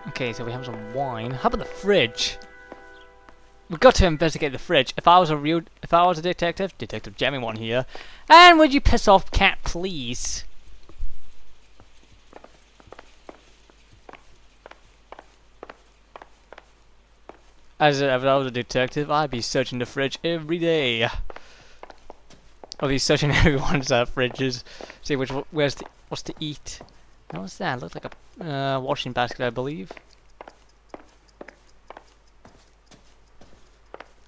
Okay, so we have some wine. How about the fridge? We've got to investigate the fridge. If I was a detective, Detective JammyONE here. And would you piss off cat, please? If I was a detective, I'd be searching the fridge every day. I'd be searching everyone's fridges, see what's to eat. Now, what's that? Looks like a washing basket, I believe.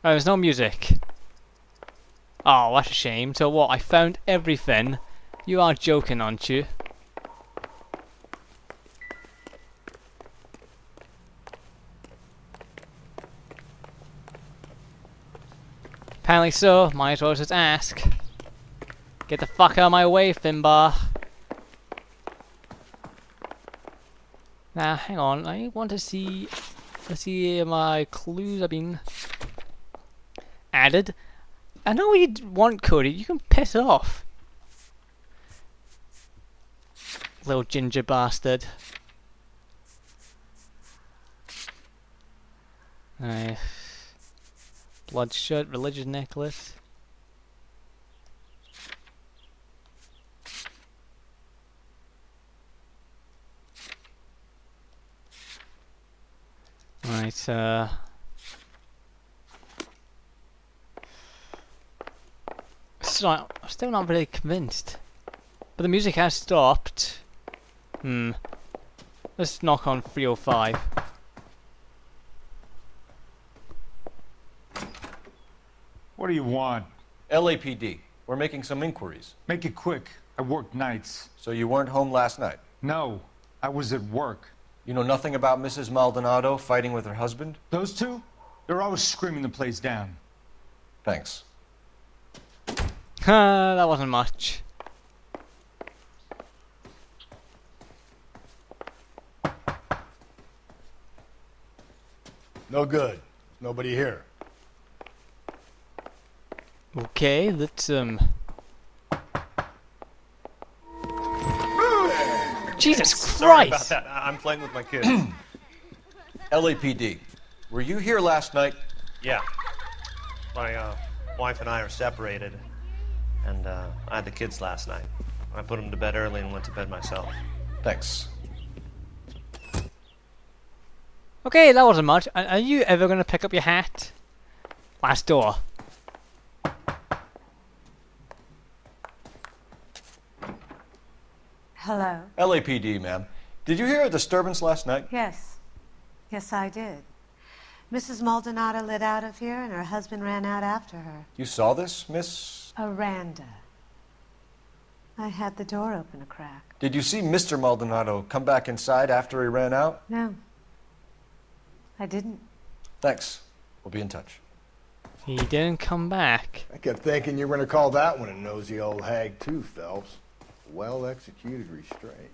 Oh, there's no music. Oh, that's a shame. So what? I found everything. You are joking, aren't you? Apparently so. Might as well just ask. Get the fuck out of my way, Finbar. Now, hang on. I want to see. Let's see if my clues have been added. I know what you want, Cody. You can piss off. Little ginger bastard. Nice. Bloodshot, religious necklace. Right, still not really convinced. But the music has stopped. Let's knock on 305. What do you want? LAPD. We're making some inquiries. Make it quick. I work nights. So you weren't home last night? No, I was at work. You know nothing about Mrs. Maldonado fighting with her husband? Those two? They're always screaming the place down. Thanks. That wasn't much. No good. Nobody here. Okay, let's Jesus Sorry about Christ! that. I'm playing with my kid. LAPD. Were you here last night? Yeah. My wife and I are separated, and I had the kids last night. I put them to bed early and went to bed myself. Thanks. Okay, that wasn't much. Are you ever gonna pick up your hat? Last door. Hello? LAPD, ma'am. Did you hear a disturbance last night? Yes. Yes, I did. Mrs. Maldonado lit out of here, and her husband ran out after her. You saw this, Miss? Aranda. I had the door open a crack. Did you see Mr. Maldonado come back inside after he ran out? No. I didn't. Thanks. We'll be in touch. He didn't come back. I kept thinking you were going to call that one a nosy old hag too, Phelps. Well-executed restraint.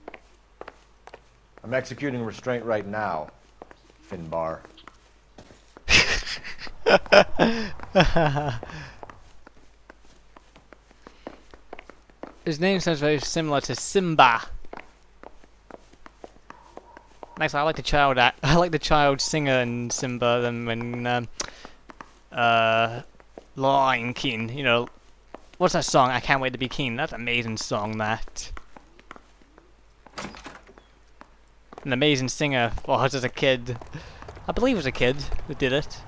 I'm executing restraint right now, Finbar. His name sounds very similar to Simba. Nice. I like the child act. I like the child singer in Simba than when Lion King. You know, what's that song? I Can't Wait to Be King. That's an amazing song. That. An amazing singer was as a kid. I believe it was a kid who did it.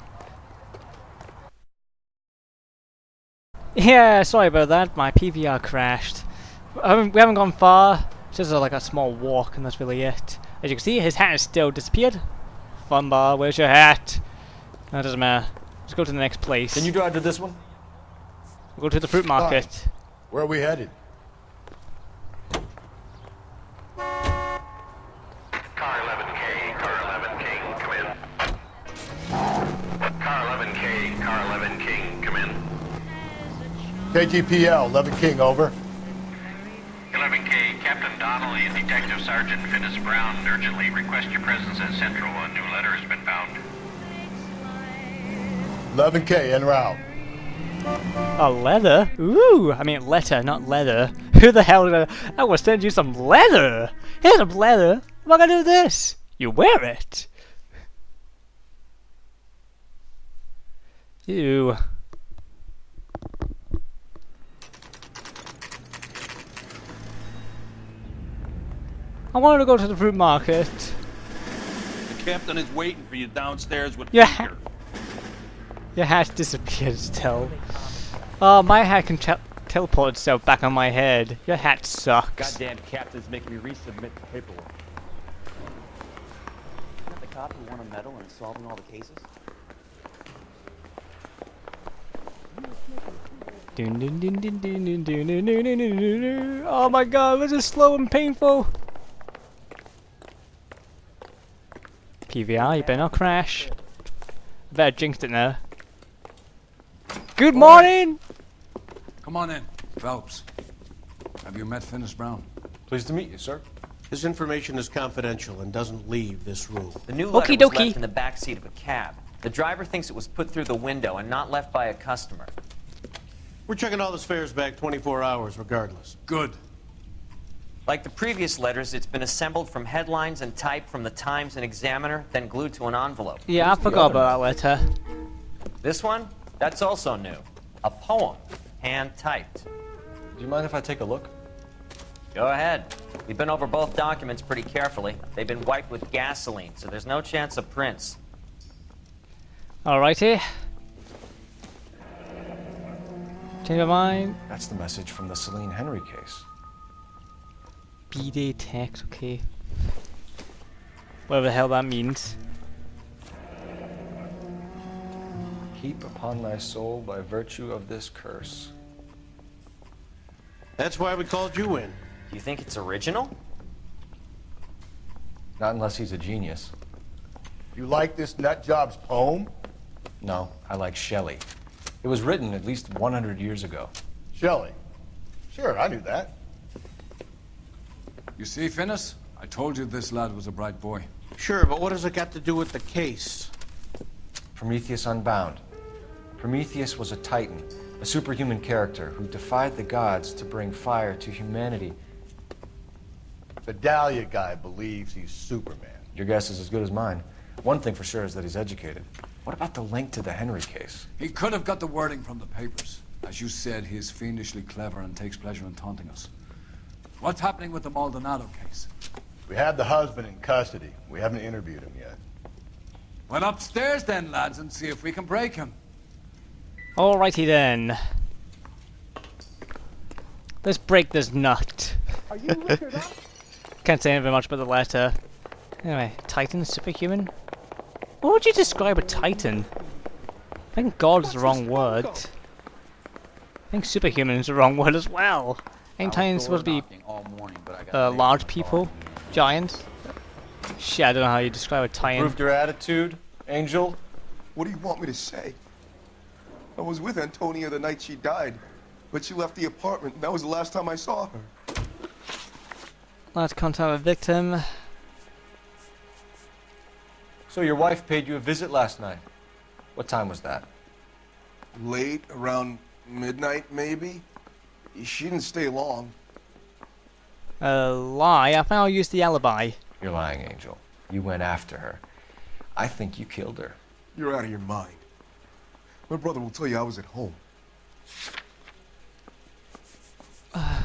Yeah, sorry about that. My PVR crashed. We haven't gone far. It's just like a small walk, and that's really it. As you can see, his hat has still disappeared. Funbar, where's your hat? No, it doesn't matter. Let's go to the next place. Can you drive to this one? We'll go to the fruit market. Where are we headed? Car 11K, Car 11 King, come in. Car 11K, Car 11 King, come in. KGPL, 11 King, over. 11K, Captain Donnelly and Detective Sergeant Finis Brown urgently request your presence at Central. A new letter has been found. 11K, en route. A leather? Ooh, I mean letter, not leather. Who the hell did I will send you some leather. Here's some leather. What am I gonna do with this? You wear it. Ew. I wanted to go to the fruit market. The captain is waiting for you downstairs with Yeah. Peter. Your hat disappeared still. Oh, my hat can teleport itself back on my head. Your hat sucks. Goddamn captain's making me resubmit the paperwork. Isn't that the cop who won a medal in solving all the cases? Dun, dun, dun, dun, dun, dun, dun, dun, dun, dun, dun, dun. Oh my god, this is slow and painful. PVR, you better not crash. I better jinxed it now. Good morning! Come on in, Phelps. Have you met Finis Brown? Pleased to meet you, sir. His information is confidential and doesn't leave this room. The new letter Okie was dokie. left in the back seat of a cab. The driver thinks it was put through the window and not left by a customer. We're checking all his fares back 24 hours regardless. Good. Like the previous letters, it's been assembled from headlines and typed from the Times and Examiner, then glued to an envelope. Yeah, I forgot about that letter. This one? That's also new. A poem, hand-typed. Do you mind if I take a look? Go ahead. We've been over both documents pretty carefully. They've been wiped with gasoline, so there's no chance of prints. Alrighty. Change of mind. That's the message from the Celine Henry case. B-Day text, okay. Whatever the hell that means. Heap upon thy soul by virtue of this curse. That's why we called you in. Do you think it's original? Not unless he's a genius. You like this nutjob's poem? No, I like Shelley. It was written at least 100 years ago. Shelley. Sure, I knew that. You see, Finis? I told you this lad was a bright boy. Sure, but what has it got to do with the case? Prometheus Unbound. Prometheus was a titan, a superhuman character who defied the gods to bring fire to humanity. The Dahlia guy believes he's Superman. Your guess is as good as mine. One thing for sure is that he's educated. What about the link to the Henry case? He could have got the wording from the papers. As you said, he is fiendishly clever and takes pleasure in taunting us. What's happening with the Maldonado case? We have the husband in custody. We haven't interviewed him yet. Well, upstairs then, lads, and see if we can break him. Alrighty then. Let's break this nut. Are you liquored up? Can't say anything much about the letter. Anyway, Titan, superhuman? What would you describe a Titan? I think God is the wrong word. I think superhuman is the wrong word as well. Ain't Titans supposed to be large people? Giants? Shit, I don't know how you describe a Titan. Proved your attitude, Angel? What do you want me to say? I was with Antonia the night she died, but she left the apartment, and that was the last time I saw her. Last contact with victim. So your wife paid you a visit last night. What time was that? Late, around midnight, maybe? She didn't stay long. A lie? I think I'll use the alibi. You're lying, Angel. You went after her. I think you killed her. You're out of your mind. My brother will tell you I was at home.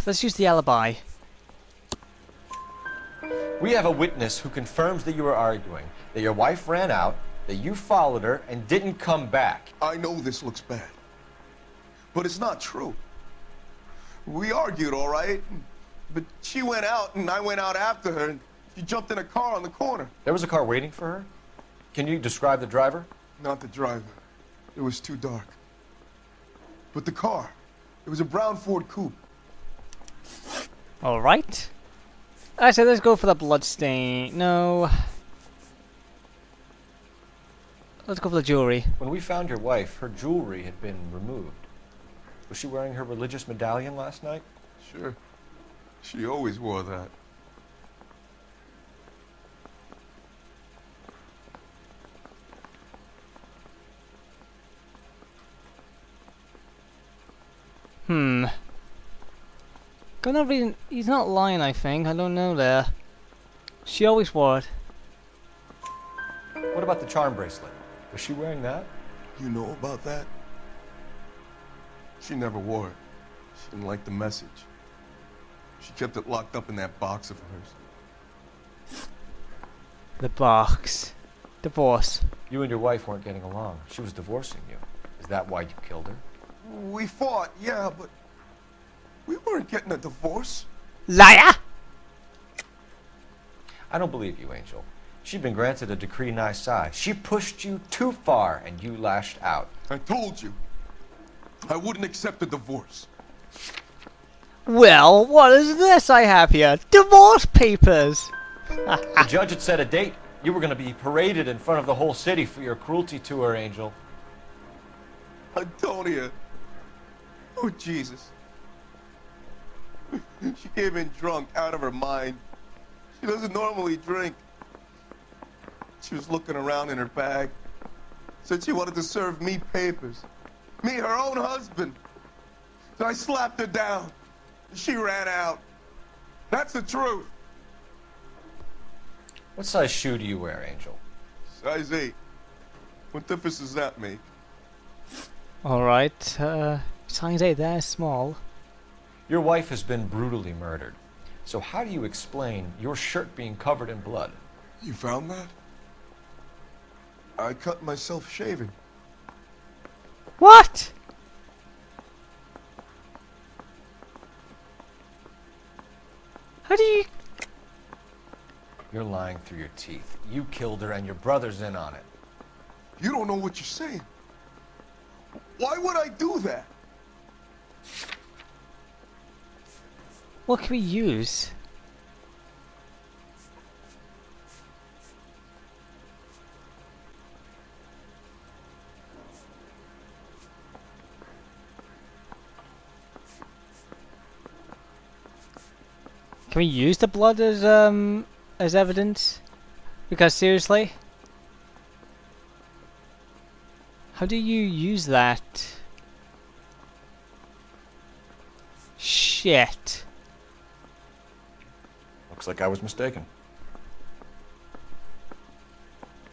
Let's use the alibi. We have a witness who confirms that you were arguing, that your wife ran out, that you followed her and didn't come back. I know this looks bad, but it's not true. We argued, all right, but she went out and I went out after her, and she jumped in a car on the corner. There was a car waiting for her? Can you describe the driver? Not the driver. It was too dark. But the car, it was a brown Ford coupe. Alright. I said let's go for the bloodstain. No. Let's go for the jewelry. When we found your wife, her jewelry had been removed. Was she wearing her religious medallion last night? Sure. She always wore that. Gonna read. He's not lying, I think. I don't know there. She always wore it. What about the charm bracelet? Was she wearing that? You know about that? She never wore it. She didn't like the message. She kept it locked up in that box of hers. The box. Divorce. You and your wife weren't getting along. She was divorcing you. Is that why you killed her? We fought, yeah, but we weren't getting a divorce. Liar! I don't believe you, Angel. She'd been granted a decree nisi. She pushed you too far, and you lashed out. I told you. I wouldn't accept a divorce. Well, what is this I have here? Divorce papers! The judge had set a date. You were going to be paraded in front of the whole city for your cruelty to her, Angel. Antonia. Oh, Jesus. She came in drunk, out of her mind. She doesn't normally drink. She was looking around in her bag. Said she wanted to serve me papers. Me, her own husband. So I slapped her down. She ran out. That's the truth. What size shoe do you wear, Angel? Size 8. What difference does that make? Alright, size 8 there, small. Your wife has been brutally murdered. So how do you explain your shirt being covered in blood? You found that? I cut myself shaving. What? How do you... You're lying through your teeth. You killed her and your brother's in on it. You don't know what you're saying. Why would I do that? What can we use? Can we use the blood as evidence? Because seriously, how do you use that? Shit. Looks like I was mistaken.